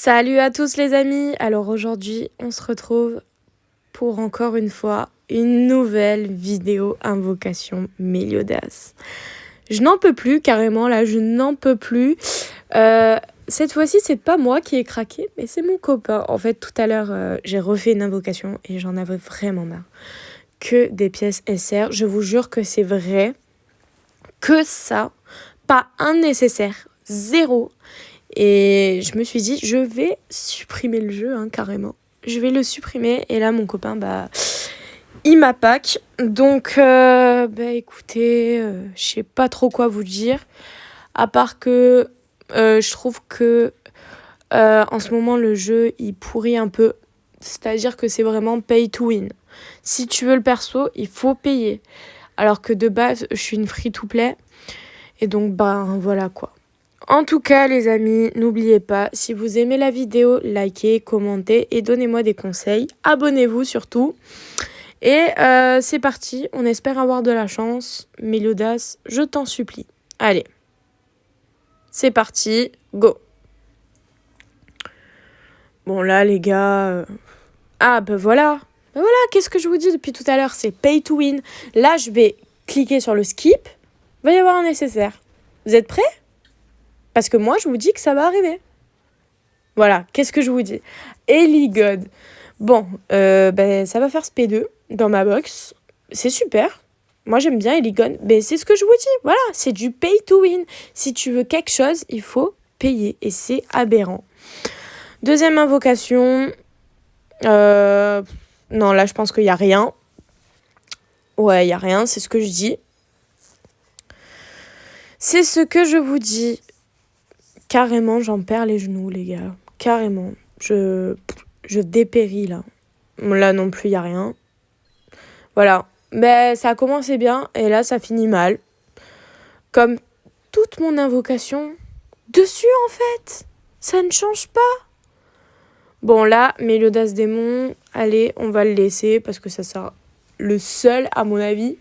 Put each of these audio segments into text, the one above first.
Salut à tous les amis. Alors aujourd'hui, on se retrouve pour encore une fois une nouvelle vidéo invocation Méliodas. Je n'en peux plus carrément là, je n'en peux plus. Cette fois-ci, c'est pas moi qui ai craqué, mais c'est mon copain. En fait, tout à l'heure, j'ai refait une invocation et j'en avais vraiment marre. Que des pièces SR, je vous jure que c'est vrai. Que ça, pas un nécessaire, zéro. Et je me suis dit, je vais supprimer le jeu, carrément. Je vais le supprimer. Et là, mon copain, il m'attaque. Donc, écoutez, je sais pas trop quoi vous dire. À part que je trouve que en ce moment, le jeu, il pourrit un peu. C'est-à-dire que c'est vraiment pay to win. Si tu veux le perso, il faut payer. Alors que de base, je suis une free-to-play. Et donc, voilà quoi. En tout cas, les amis, n'oubliez pas, si vous aimez la vidéo, likez, commentez et donnez-moi des conseils. Abonnez-vous surtout. Et c'est parti, on espère avoir de la chance. Méliodas, je t'en supplie. Allez, c'est parti, go. Bon là, les gars... voilà. Voilà, qu'est-ce que je vous dis depuis tout à l'heure, c'est pay to win. Là, je vais cliquer sur le skip. Il va y avoir un nécessaire. Vous êtes prêts ? Parce que moi, je vous dis que ça va arriver. Voilà, qu'est-ce que je vous dis ? Ellie God. Bon, ça va faire SP2 dans ma box. C'est super. Moi, j'aime bien Ellie God. Mais c'est ce que je vous dis. Voilà, c'est du pay to win. Si tu veux quelque chose, il faut payer. Et c'est aberrant. Deuxième invocation. Non, là, je pense qu'il n'y a rien. Ouais, il n'y a rien. C'est ce que je dis. C'est ce que je vous dis. Carrément, j'en perds les genoux, les gars. Carrément. Je dépéris, là. Là non plus, il n'y a rien. Voilà. Mais ça a commencé bien, et là, ça finit mal. Comme toute mon invocation dessus, en fait. Ça ne change pas. Bon, là, Méliodas démon, allez, on va le laisser, parce que ça sera le seul, à mon avis.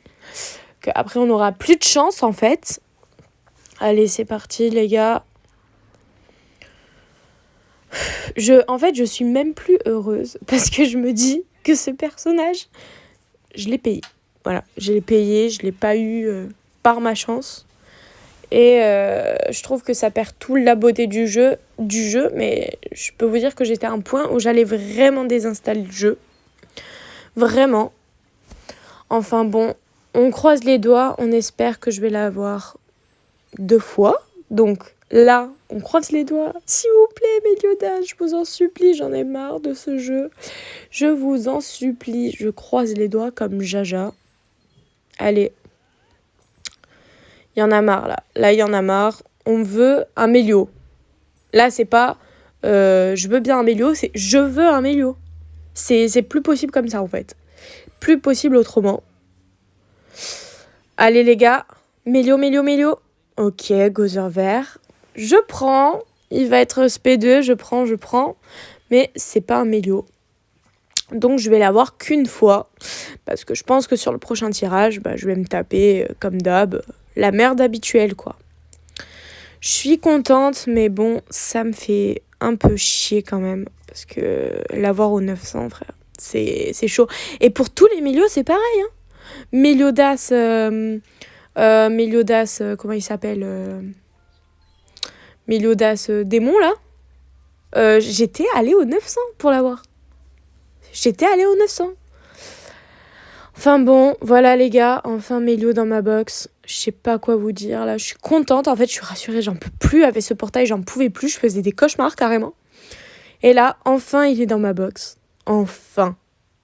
Qu'après, on n'aura plus de chance, en fait. Allez, c'est parti, les gars. En fait, je suis même plus heureuse parce que je me dis que ce personnage, je l'ai payé. Voilà, je l'ai payé, je l'ai pas eu par ma chance. Et je trouve que ça perd tout la beauté du jeu, mais je peux vous dire que j'étais à un point où j'allais vraiment désinstaller le jeu. Vraiment. Enfin bon, on croise les doigts, on espère que je vais l'avoir 2 fois. Donc là, on croise les doigts. S'il vous plaît, Méliodas, je vous en supplie, j'en ai marre de ce jeu. Je vous en supplie, je croise les doigts comme Jaja. Allez. Il y en a marre, là. Là, il y en a marre. On veut un Mélio. Là, c'est pas je veux bien un Mélio, c'est je veux un Mélio. C'est plus possible comme ça, en fait. Plus possible autrement. Allez, les gars. Mélio. Ok, Gozer vert. Je prends. Il va être SP2, je prends. Mais c'est pas un Mélio. Donc je vais l'avoir qu'une fois. Parce que je pense que sur le prochain tirage, je vais me taper, comme d'hab, la merde habituelle, quoi. Je suis contente, mais bon, ça me fait un peu chier quand même. Parce que l'avoir au 900, frère, c'est chaud. Et pour tous les Mélios, c'est pareil, hein. Méliodas, comment il s'appelle Méliodas démon, là. J'étais allée au 900 pour l'avoir. J'étais allée au 900. Enfin bon, voilà les gars, enfin Mélio dans ma box. Je sais pas quoi vous dire là, je suis contente, en fait je suis rassurée, j'en peux plus avec ce portail, j'en pouvais plus, je faisais des cauchemars carrément. Et là, enfin il est dans ma box. Enfin.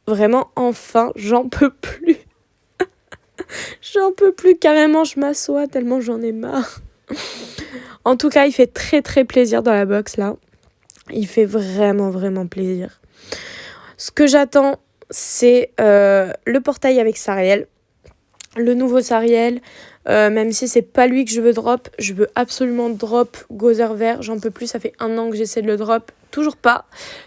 Vraiment, enfin, j'en peux plus. J'en peux plus, carrément, je m'assois tellement j'en ai marre. En tout cas, il fait très très plaisir dans la box là. Il fait vraiment vraiment plaisir. Ce que j'attends, c'est le portail avec Sariel. Le nouveau Sariel, même si c'est pas lui que je veux absolument drop Gozer vert. J'en peux plus, ça fait 1 an que j'essaie de le drop, toujours pas.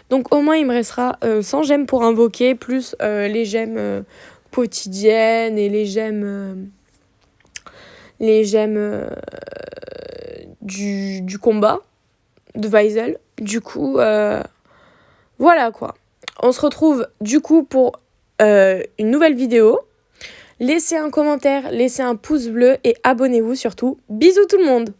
Donc au moins il me restera 100 gemmes pour invoquer, plus les gemmes quotidiennes et les gemmes du combat de Weisel. Du coup, voilà quoi. On se retrouve du coup pour une nouvelle vidéo. Laissez un commentaire, laissez un pouce bleu et abonnez-vous surtout. Bisous tout le monde!